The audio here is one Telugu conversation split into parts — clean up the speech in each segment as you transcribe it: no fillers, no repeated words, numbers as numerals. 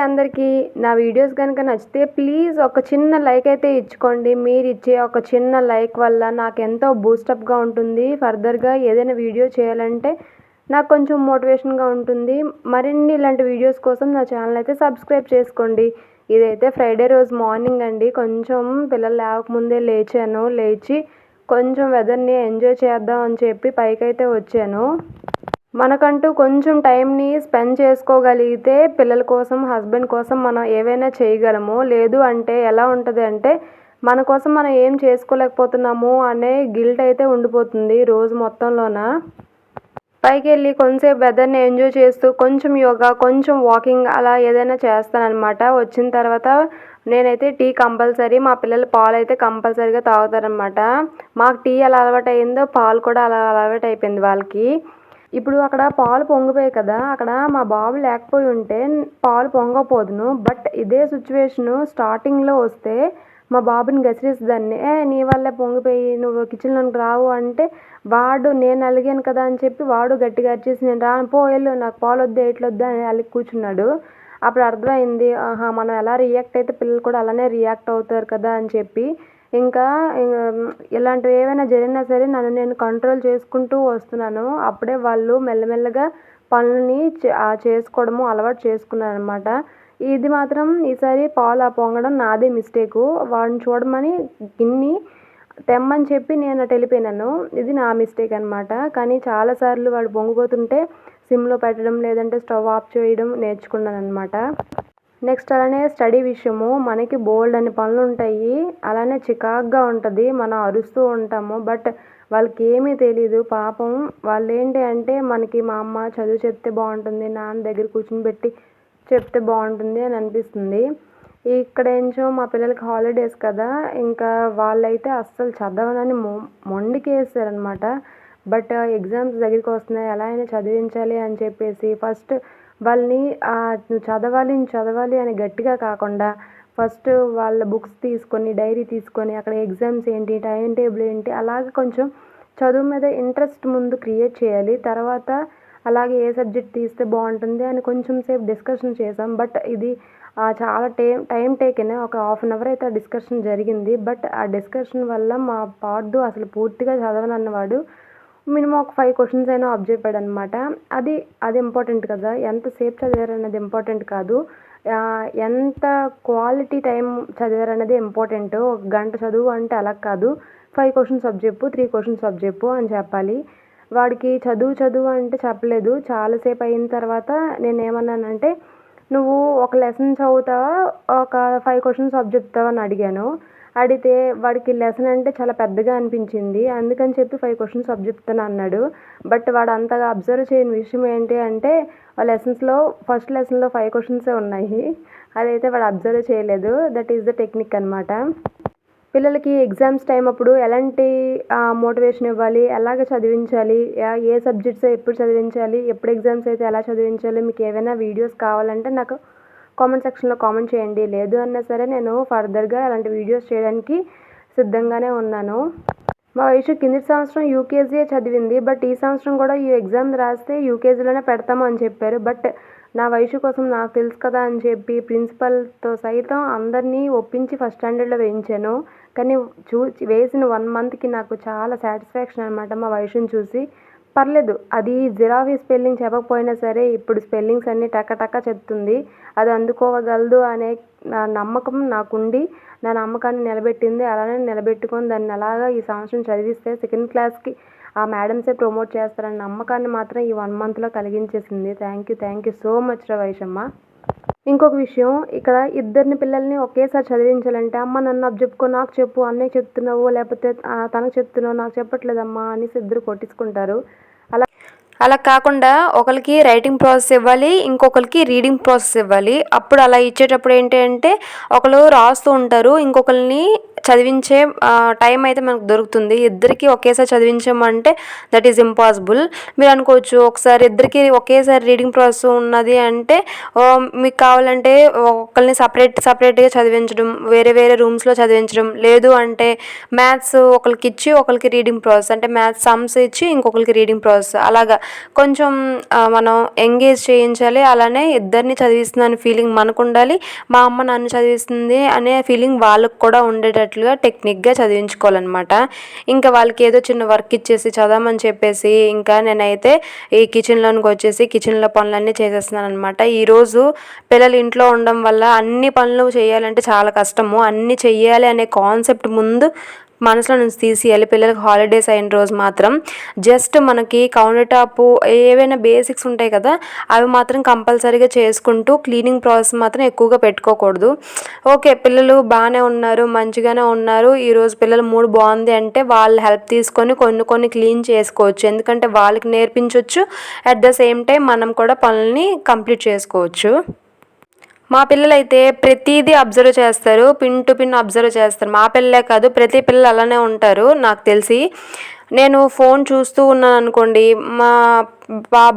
అందరికీ. నా వీడియోస్ కనుక నచ్చితే ప్లీజ్ ఒక చిన్న లైక్ అయితే ఇచ్చుకోండి. మీరు ఇచ్చే ఒక చిన్న లైక్ వల్ల నాకెంతో బూస్టప్గా ఉంటుంది. ఫర్దర్గా ఏదైనా వీడియో చేయాలంటే నాకు కొంచెం మోటివేషన్గా ఉంటుంది. మరిన్ని ఇలాంటి వీడియోస్ కోసం నా ఛానల్ అయితే సబ్స్క్రైబ్ చేసుకోండి. ఇదైతే ఫ్రైడే రోజు మార్నింగ్ అండి. కొంచెం పిల్లలు లేవకముందే లేచాను. లేచి కొంచెం వెదర్ని ఎంజాయ్ చేద్దాం అని చెప్పి పైకైతే వచ్చాను. మనకంటూ కొంచెం టైంని స్పెండ్ చేసుకోగలిగితే పిల్లల కోసం, హస్బెండ్ కోసం మనం ఏవైనా చేయగలము. లేదు అంటే ఎలా ఉంటుంది అంటే మన కోసం మనం ఏం చేసుకోలేకపోతున్నాము అనే గిల్ట్ అయితే ఉండిపోతుంది రోజు మొత్తంలోన. పైకి వెళ్ళి కొంచెంసేపు వెదర్ని ఎంజాయ్ చేస్తూ కొంచెం యోగా, కొంచెం వాకింగ్ అలా ఏదైనా చేస్తానన్నమాట. వచ్చిన తర్వాత నేనైతే టీ కంపల్సరీ, మా పిల్లలు పాలు అయితే కంపల్సరీగా తాగుతారనమాట. మాకు టీ ఎలా అలవాటు అయిందో పాలు కూడా అలా అలవాటు అయిపోయింది వాళ్ళకి. ఇప్పుడు అక్కడ పాలు పొంగిపోయాయి కదా, అక్కడ మా బాబు లేకపోయి ఉంటే పాలు పొంగకపోదును. బట్ ఇదే సిచ్యువేషను స్టార్టింగ్లో వస్తే మా బాబుని గసిరేసేదాన్ని. నీ వల్లే పొంగిపోయి నువ్వు కిచెన్లోకి రావు అంటే వాడు నేను అలిగాను కదా అని చెప్పి వాడు గట్టిగా అరిచేసి నేను రాను పో వెళ్ళు నాకు పాలు వద్దా ఎట్లొద్దా అని అలిగి కూర్చున్నాడు. అప్పుడు అర్థమైంది, ఆహా మనం ఎలా రియాక్ట్ అయితే పిల్లలు కూడా అలానే రియాక్ట్ అవుతారు కదా అని చెప్పి. ఇంకా ఇలాంటివి ఏవైనా జరిగినా సరే నన్ను నేను కంట్రోల్ చేసుకుంటూ వస్తున్నాను. అప్పుడే వాళ్ళు మెల్లమెల్లగా పనులని చేసుకోవడము అలవాటు చేసుకున్నారనమాట. ఇది మాత్రం ఈసారి పాలు పొంగడం నాదే మిస్టేకు. వాడిని చూడమని గిన్ని తెమ్మని చెప్పి నేను అటు వెళ్ళిపోయినాను. ఇది నా మిస్టేక్ అనమాట. కానీ చాలాసార్లు వాడు పొంగిపోతుంటే సిమ్లో పెట్టడం లేదంటే స్టవ్ ఆఫ్ చేయడం నేర్చుకున్నాను అనమాట. నెక్స్ట్ అలానే స్టడీ విషయము మనకి బోల్డ్ అని పనులు ఉంటాయి. అలానే చికాకుగా ఉంటుంది, మనం అరుస్తూ ఉంటాము. బట్ వాళ్ళకి ఏమీ తెలీదు పాపం. వాళ్ళు ఏంటి అంటే మనకి మా అమ్మ చదువు చెప్తే బాగుంటుంది, నాన్న దగ్గర కూర్చుని పెట్టి చెప్తే బాగుంటుంది అని అనిపిస్తుంది. ఇక్కడ ఏంచో మా పిల్లలకి హాలిడేస్ కదా, ఇంకా వాళ్ళైతే అస్సలు చదవనని మొండికేసారనమాట. బట్ ఎగ్జామ్స్ దగ్గరికి వస్తున్నాయి, ఎలా అయినా చదివించాలి అని చెప్పేసి ఫస్ట్ వాళ్ళని నువ్వు చదవాలి అని గట్టిగా కాకుండా ఫస్ట్ వాళ్ళ బుక్స్ తీసుకొని డైరీ తీసుకొని అక్కడ ఎగ్జామ్స్ ఏంటి, టైం టేబుల్ ఏంటి, అలాగే కొంచెం చదువు మీద ఇంట్రెస్ట్ ముందు క్రియేట్ చేయాలి. తర్వాత అలాగే ఏ సబ్జెక్ట్ తీస్తే బాగుంటుంది అని కొంచెం సేపు డిస్కషన్ చేసాం. బట్ ఇది చాలా టైం టేకెన్. ఒక హాఫ్ అన్ అవర్ అయితే ఆ డిస్కషన్ జరిగింది. బట్ ఆ డిస్కషన్ వల్ల మా పార్దు అసలు పూర్తిగా చదవనన్నవాడు మినిమం ఒక 5 క్వశ్చన్స్ అయినా ఆబ్జర్వ్ చెప్పాడనమాట. అది ఇంపార్టెంట్ కదా, ఎంతసేపు చదివారనేది ఇంపార్టెంట్ కాదు, ఎంత క్వాలిటీ టైం చదివారనేది ఇంపార్టెంట్. ఒక గంట చదువు అంటే అలా కాదు, 5 క్వశ్చన్స్ చెప్పు, 3 క్వశ్చన్స్ చెప్పు అని చెప్పాలి. వాడికి చదువు అంటే చెప్పలేదు. చాలాసేపు అయిన తర్వాత నేనేమన్నానంటే నువ్వు ఒక లెసన్ చదువుతావా, ఒక 5 క్వశ్చన్స్ చెప్తావా అని అడిగాను. అడిగితే వాడికి లెసన్ అంటే చాలా పెద్దగా అనిపించింది. అందుకని చెప్పి 5 క్వశ్చన్స్ చెప్తాను అన్నాడు. బట్ వాడు అంతగా అబ్జర్వ్ చేయని విషయం ఏంటి అంటే ఫస్ట్ లెసన్లో 5 క్వశ్చన్సే ఉన్నాయి. అదైతే వాడు అబ్జర్వ్ చేయలేదు. దట్ ఈస్ ద టెక్నిక్ అనమాట. పిల్లలకి ఎగ్జామ్స్ టైం అప్పుడు ఎలాంటి మోటివేషన్ ఇవ్వాలి, ఎలాగ చదివించాలి, ఏ సబ్జెక్ట్స్ ఎప్పుడు చదివించాలి, ఎప్పుడు ఎగ్జామ్స్ అయితే ఎలా చదివించాలి, మీకు ఏవైనా వీడియోస్ కావాలంటే నాకు కామెంట్ సెక్షన్లో కామెంట్ చేయండి. లేదు అన్నా సరే నేను ఫర్దర్గా అలాంటి వీడియోస్ చేయడానికి సిద్ధంగానే ఉన్నాను. మా వయసు కింది సంవత్సరం యూకేజీ చదివింది. బట్ ఈ సంవత్సరం కూడా ఈ ఎగ్జామ్ రాస్తే యూకేజీలోనే పెడతాము అని చెప్పారు. బట్ నా వయసు కోసం నాకు తెలుసు కదా అని చెప్పి ప్రిన్సిపల్తో సైతం అందరినీ ఒప్పించి ఫస్ట్ స్టాండర్డ్లో వేయించాను. కానీ వేసిన 1 మంత్కి నాకు చాలా సాటిస్ఫాక్షన్ అనమాట మా వయసుని చూసి. పర్లేదు, అది జిరాఫీ స్పెల్లింగ్ చెప్పకపోయినా సరే ఇప్పుడు స్పెల్లింగ్స్ అన్నీ టక్క చెప్తుంది. అది అందుకోగలదు అనే నా నమ్మకం నాకుండి నా నమ్మకాన్ని నిలబెట్టింది. అలానే నిలబెట్టుకొని దాన్ని అలాగా ఈ సంవత్సరం చదివిస్తే 2nd క్లాస్కి ఆ మేడమ్సే ప్రమోట్ చేస్తారన్న నమ్మకాన్ని మాత్రం ఈ 1 మంత్లో కలిగించేసింది. థ్యాంక్ యూ సో మచ్ రా వైషమ్మ. ఇంకొక విషయం, ఇక్కడ ఇద్దరిని పిల్లల్ని ఒకేసారి చదివించాలంటే అమ్మ నన్ను చెప్పుకో, నాకు చెప్పు, అన్నయ్య చెప్తున్నావు లేకపోతే తనకు చెప్తున్నావు, నాకు చెప్పట్లేదమ్మా అనేసి ఇద్దరు కొట్టించుకుంటారు. అలా కాకుండా ఒకరికి రైటింగ్ ప్రాసెస్ ఇవ్వాలి, ఇంకొకరికి రీడింగ్ ప్రాసెస్ ఇవ్వాలి. అప్పుడు అలా ఇచ్చేటప్పుడు ఏంటి అంటే ఒకరు రాస్తూ ఉంటారు, ఇంకొకరిని చదివించే టైం అయితే మనకు దొరుకుతుంది. ఇద్దరికీ ఒకేసారి చదివించామంటే దట్ ఈజ్ ఇంపాసిబుల్. మీరు అనుకోవచ్చు ఒకసారి ఇద్దరికి ఒకేసారి రీడింగ్ ప్రాసెస్ ఉన్నది అంటే మీకు కావాలంటే ఒకరిని సపరేట్గా చదివించడం, వేరే వేరే రూమ్స్లో చదివించడం, లేదు అంటే మ్యాథ్స్ ఒకరికి ఇచ్చి ఒకరికి రీడింగ్ ప్రాసెస్, అంటే మ్యాథ్స్ సమ్స్ ఇచ్చి ఇంకొకరికి రీడింగ్ ప్రాసెస్, అలాగా కొంచెం మనం ఎంగేజ్ చేయించాలి. అలానే ఇద్దరిని చదివిస్తున్నాను ఫీలింగ్ మనకు ఉండాలి, మా అమ్మ నన్ను చదివిస్తుంది అనే ఫీలింగ్ వాళ్ళకు కూడా ఉండేటట్లుగా టెక్నిక్గా చదివించుకోవాలన్నమాట. ఇంకా వాళ్ళకి ఏదో చిన్న వర్క్ ఇచ్చేసి చదవమని చెప్పేసి ఇంకా నేనైతే ఈ కిచెన్లోనికి వచ్చేసి కిచెన్లో పనులన్నీ చేసేస్తున్నాను అనమాట. ఈరోజు పిల్లలు ఇంట్లో ఉండడం వల్ల అన్ని పనులు చేయాలంటే చాలా కష్టము. అన్నీ చెయ్యాలి అనే కాన్సెప్ట్ ముందు మనసులో నుంచి తీసేయాలి. పిల్లలకు హాలిడేస్ అయిన రోజు మాత్రం జస్ట్ మనకి కౌంటర్ టాప్ ఏవైనా బేసిక్స్ ఉంటాయి కదా, అవి మాత్రం కంపల్సరీగా చేసుకుంటూ క్లీనింగ్ ప్రాసెస్ మాత్రం ఎక్కువగా పెట్టుకోకూడదు. ఓకే, పిల్లలు బాగానే ఉన్నారు, మంచిగానే ఉన్నారు, ఈరోజు పిల్లల మూడ్ బాగుంది అంటే వాళ్ళ హెల్ప్ తీసుకొని కొన్ని క్లీన్ చేసుకోవచ్చు. ఎందుకంటే వాళ్ళకి నేర్పించవచ్చు, అట్ ద సేమ్ టైం మనం కూడా పనులని కంప్లీట్ చేసుకోవచ్చు. మా పిల్లలైతే ప్రతిదీ అబ్జర్వ్ చేస్తారు, పిన్ టు పిన్ అబ్జర్వ్ చేస్తారు. మా పిల్లలే కాదు, ప్రతి పిల్లలు అలానే ఉంటారు నాకు తెలిసి. నేను ఫోన్ చూస్తూ ఉన్నాను అనుకోండి, మా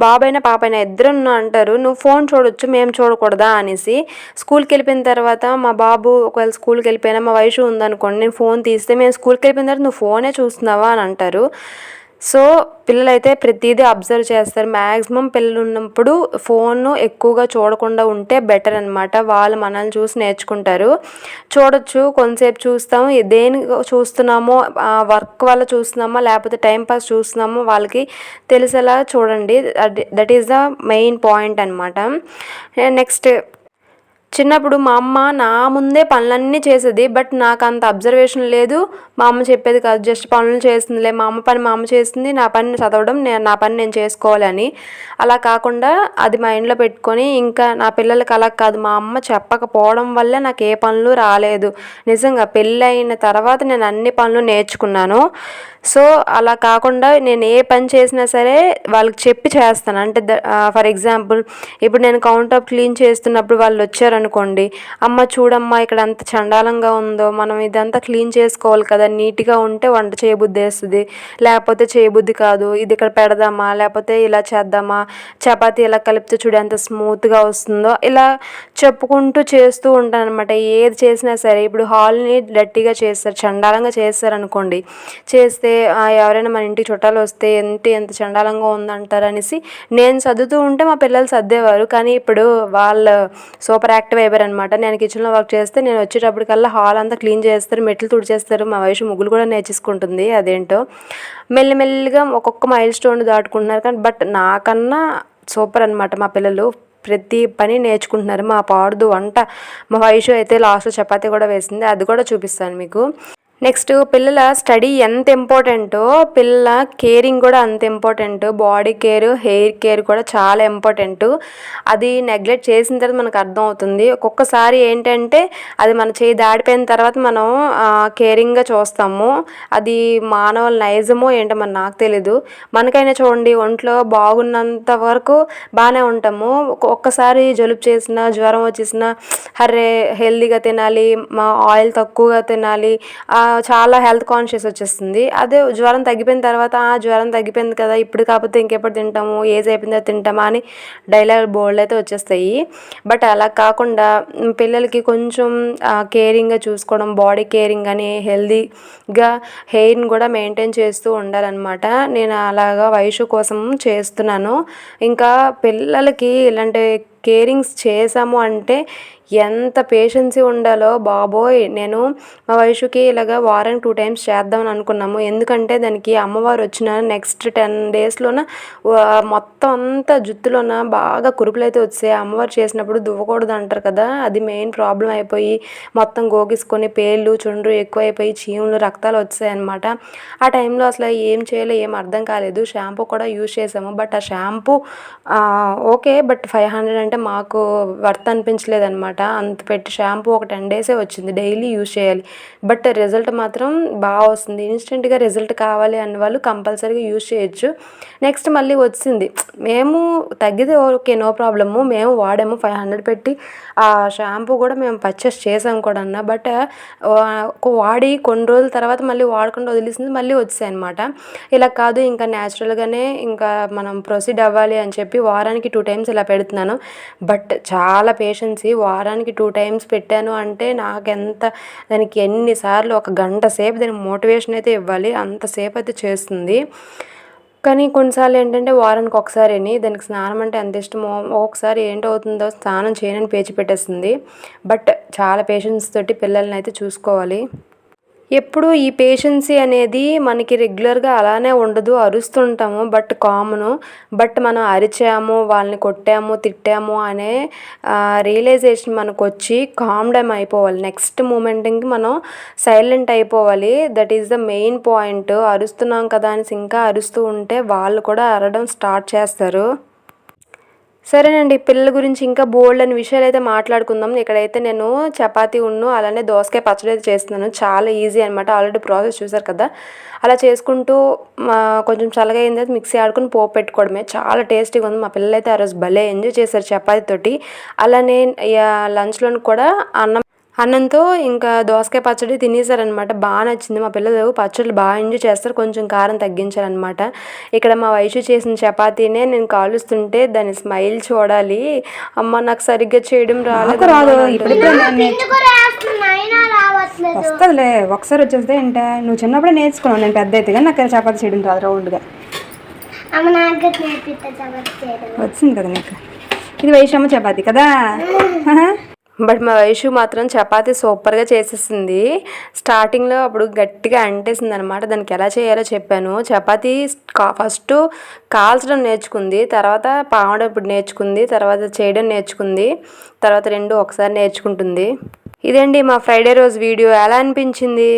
బాబైనా పాపైనా ఇద్దరు అంటారు, నువ్వు ఫోన్ చూడొచ్చు మేము చూడకూడదా అనేసి. స్కూల్కి వెళ్ళిపోయిన తర్వాత మా బాబు ఒకవేళ స్కూల్కి వెళ్ళిపోయినా మా వయసు ఉందనుకోండి, నేను ఫోన్ తీస్తే మేము స్కూల్కి వెళ్ళిపోయిన తర్వాత నువ్వు ఫోనే చూస్తున్నావా అని అంటారు. సో పిల్లలైతే ప్రతిదీ అబ్జర్వ్ చేస్తారు. మ్యాక్సిమం పిల్లలు ఉన్నప్పుడు ఫోన్ను ఎక్కువగా చూడకుండా ఉంటే బెటర్ అనమాట. వాళ్ళు మనల్ని చూసి నేర్చుకుంటారు. చూడొచ్చు, కొంతసేపు చూస్తాము, దేని చూస్తున్నామో వర్క్ వల్ల చూస్తున్నామో లేకపోతే టైంపాస్ చూస్తున్నామో వాళ్ళకి తెలిసేలా చూడండి. That is the main point అనమాట. నెక్స్ట్, చిన్నప్పుడు మా అమ్మ నా ముందే పనులన్నీ చేసేది, బట్ నాకు అంత అబ్జర్వేషన్ లేదు. మా అమ్మ చెప్పేది కాదు, జస్ట్ పనులు చేస్తుందిలే, మా అమ్మ పని మా అమ్మ చేస్తుంది, నా పని చదవడం, నా పని నేను చేసుకోవాలని. అలా కాకుండా అది మైండ్లో పెట్టుకొని ఇంకా నా పిల్లలకి అలా కాదు, మా అమ్మ చెప్పకపోవడం వల్లే నాకు ఏ పనులు రాలేదు. నిజంగా పెళ్ళి అయిన తర్వాత నేను అన్ని పనులు నేర్చుకున్నాను. సో అలా కాకుండా నేను ఏ పని చేసినా సరే వాళ్ళకి చెప్పి చేస్తాను. అంటే ఫర్ ఎగ్జాంపుల్, ఇప్పుడు నేను కౌంటర్ టాప్ క్లీన్ చేస్తున్నప్పుడు వాళ్ళు వచ్చారనుకోండి, అమ్మ చూడమ్మా ఇక్కడ అంత చండాలంగా ఉందో, మనం ఇదంతా క్లీన్ చేసుకోవాలి కదా, నీట్గా ఉంటే వంట చేయబుద్ధి వేస్తుంది, లేకపోతే చేయబుద్ధి కాదు, ఇది ఇక్కడ పెడదామా లేకపోతే ఇలా చేద్దామా, చపాతీ ఇలా కలిపితే చూడు ఎంత స్మూత్గా వస్తుందో, ఇలా చెప్పుకుంటూ చేస్తూ ఉంటాను అనమాట. ఏది చేసినా సరే, ఇప్పుడు హాల్ని డర్టీగా చేస్తారు, చండాలంగా చేస్తారనుకోండి, చేస్తే ఎవరైనా మన ఇంటికి చుట్టాలు వస్తే ఎంత చండాలంగా ఉందంటారు అనేసి నేను సర్దుతూ ఉంటే మా పిల్లలు సర్దేవారు. కానీ ఇప్పుడు వాళ్ళు సూపర్ యాక్టివ్ అయిపోయారు అనమాట. నేను కిచెన్లో వర్క్ చేస్తే నేను వచ్చేటప్పటికల్లా హాల్ అంతా క్లీన్ చేస్తారు, మెట్లు తుడిచేస్తారు. మా వయసు ముగ్గులు కూడా నేర్చేసుకుంటుంది. అదేంటో మెల్లిమెల్లిగా ఒక్కొక్క మైల్ స్టోన్ దాటుకుంటున్నారు. కానీ బట్ నాకన్నా సూపర్ అనమాట మా పిల్లలు, ప్రతి పని నేర్చుకుంటున్నారు. మా పాడుదు వంట, మా వయసు అయితే లాస్ట్లో చపాతీ కూడా వేసింది, అది కూడా చూపిస్తాను మీకు. నెక్స్ట్, పిల్లల స్టడీ ఎంత ఇంపార్టెంటో పిల్లల కేరింగ్ కూడా అంత important. Body care, hair care కూడా చాలా ఇంపార్టెంట్. అది నెగ్లెక్ట్ చేసిన తర్వాత మనకు అర్థమవుతుంది. ఒక్కొక్కసారి ఏంటంటే అది మన చేయి దాడిపోయిన తర్వాత మనం కేరింగ్గా చూస్తాము. అది మానవుల నైజమో ఏంటో మరి నాకు తెలీదు. మనకైనా చూడండి, ఒంట్లో బాగున్నంత వరకు బాగానే ఉంటాము. ఒక్కసారి జలుబు చేసినా, జ్వరం వచ్చేసినా, హర్రే హెల్తీగా తినాలి, ఆయిల్ తక్కువగా తినాలి, చాలా హెల్త్ కాన్షియస్ వచ్చేస్తుంది. అదే జ్వరం తగ్గిపోయిన తర్వాత జ్వరం తగ్గిపోయింది కదా, ఇప్పుడు కాకపోతే ఇంకెప్పుడు తింటాము, ఏజ్ అయిపోయిందో తింటామా అని డైలాగ్ బోల్డ్ అయితే వచ్చేస్తాయి. బట్ అలా కాకుండా పిల్లలకి కొంచెం కేరింగ్గా చూసుకోవడం, బాడీ కేరింగ్ అని, హెల్తీగా హెయిర్ని కూడా మెయింటైన్ చేస్తూ ఉండాలన్నమాట. నేను అలాగా వయసు కోసం చేస్తున్నాను. ఇంకా పిల్లలకి ఇలాంటి కేరింగ్స్ చేసాము అంటే ఎంత పేషెన్సీ ఉండాలో బాబోయ్. నేను మా వయసుకి ఇలాగ వారానికి 2 times చేద్దామని అనుకున్నాము. ఎందుకంటే దానికి అమ్మవారు వచ్చిన నెక్స్ట్ 10 daysలోన మొత్తం అంతా జుత్తులోన బాగా కురుపులు అయితే వచ్చాయి. అమ్మవారు చేసినప్పుడు దువ్వకూడదు అంటారు కదా, అది మెయిన్ ప్రాబ్లం అయిపోయి మొత్తం గోగిసుకొని పేర్లు చుండ్రు ఎక్కువైపోయి చీములు రక్తాలు వచ్చాయి అనమాట. ఆ టైంలో అసలు ఏం చేయాలో ఏం అర్థం కాలేదు. షాంపూ కూడా యూజ్ చేసాము, బట్ ఆ షాంపూ ఓకే, బట్ 500 ఏంటంటే మాకు వర్త్ అనిపించలేదనమాట. అంత పెట్టి షాంపూ ఒక 10 డేసే వచ్చింది. డైలీ యూజ్ చేయాలి. బట్ రిజల్ట్ మాత్రం బాగా వస్తుంది. ఇన్స్టెంట్గా రిజల్ట్ కావాలి అన్న వాళ్ళు కంపల్సరీగా యూజ్ చేయొచ్చు. నెక్స్ట్ మళ్ళీ వచ్చింది. మేము తగ్గితే ఓకే, నో ప్రాబ్లము. మేము వాడాము 500 పెట్టి ఆ షాంపూ కూడా మేము పర్చేస్ చేసాం కూడా అన్న. బట్ వాడి కొన్ని రోజుల తర్వాత మళ్ళీ వాడకుండా వదిలేసింది, మళ్ళీ వచ్చాయి అనమాట. ఇలా కాదు, ఇంకా న్యాచురల్గానే ఇంకా మనం ప్రొసీడ్ అవ్వాలి అని చెప్పి వారానికి 2 టైమ్స్ ఇలా పెడుతున్నాను. బట్ చాలా పేషెన్సీ. వారానికి 2 టైమ్స్ పెట్టాను అంటే నాకెంత, దానికి ఎన్నిసార్లు ఒక గంట సేపు దానికి మోటివేషన్ అయితే ఇవ్వాలి, అంతసేపు అయితే చేస్తుంది. కానీ కొన్నిసార్లు ఏంటంటే వారానికి ఒకసారిని దానికి స్నానం అంటే ఎంత ఇష్టమో, ఒకసారి ఏంటవుతుందో స్నానం చేయనని పేచి పెట్టేస్తుంది. బట్ చాలా పేషెన్స్ తోటి పిల్లల్ని అయితే చూసుకోవాలి. ఎప్పుడు ఈ పేషెన్సీ అనేది మనకి రెగ్యులర్గా అలానే ఉండదు. అరుస్తుంటాము, బట్ కామను. బట్ మనం అరిచాము, వాళ్ళని కొట్టాము, తిట్టాము అనే రియలైజేషన్ మనకు వచ్చి కామ్ డౌన్ అయిపోవాలి. నెక్స్ట్ మూమెంట్కి మనం సైలెంట్ అయిపోవాలి. That is the main point. అరుస్తున్నాం కదా అని ఇంకా అరుస్తూ ఉంటే వాళ్ళు కూడా అరవడం స్టార్ట్ చేస్తారు. సరేనండి, పిల్లల గురించి ఇంకా బోల్డ్ అని విషయాలు అయితే మాట్లాడుకుందాం. ఇక్కడైతే నేను చపాతీ అలానే దోసకాయ పచ్చడి అయితే చేస్తున్నాను. చాలా ఈజీ అనమాట. ఆల్రెడీ ప్రాసెస్ చూసారు కదా. అలా చేసుకుంటూ కొంచెం చల్లగా అయిన తర్వాత మిక్సీ ఆడుకుని పోపు పెట్టుకోవడమే. చాలా టేస్టీగా ఉంది. మా పిల్లలు అయితే ఆ రోజు భలే ఎంజాయ్ చేశారు చపాతీతోటి. అలానే లంచ్లోని కూడా అన్నంతో ఇంకా దోసకాయ పచ్చడి తినేసారనమాట. బాగా నచ్చింది. మా పిల్లలు పచ్చళ్ళు బాగా ఎంజాయ్ చేస్తారు. కొంచెం కారం తగ్గించారనమాట. ఇక్కడ మా వైషు చేసిన చపాతీనే నేను కాలుస్తుంటే దాని స్మైల్ చూడాలి. అమ్మ నాకు సరిగ్గా చేయడం రాదు. వస్తుందిలే, ఒకసారి వచ్చేస్తే ఏంట, నువ్వు చిన్నప్పుడే నేర్చుకున్నావు. నేను పెద్ద అయితే కానీ నాకు చపాతీ చేయడం రాదు రౌండ్గా. వచ్చింది కదా నీకు. ఇది వైషమ్మ చపాతీ కదా. బట్ మా వైషు మాత్రం చపాతీ సూపర్గా చేసేసింది. స్టార్టింగ్లో అప్పుడు గట్టిగా అంటేసింది అనమాట. దానికి ఎలా చేయాలో చెప్పాను. చపాతీ ఫస్ట్ కాల్చడం నేర్చుకుంది, తర్వాత పావడం ఇప్పుడు నేర్చుకుంది, తర్వాత చేయడం నేర్చుకుంది, తర్వాత 2 ఒకసారి నేర్చుకుంటుంది. ఇదండి మా ఫ్రైడే రోజు వీడియో. ఎలా అనిపించింది?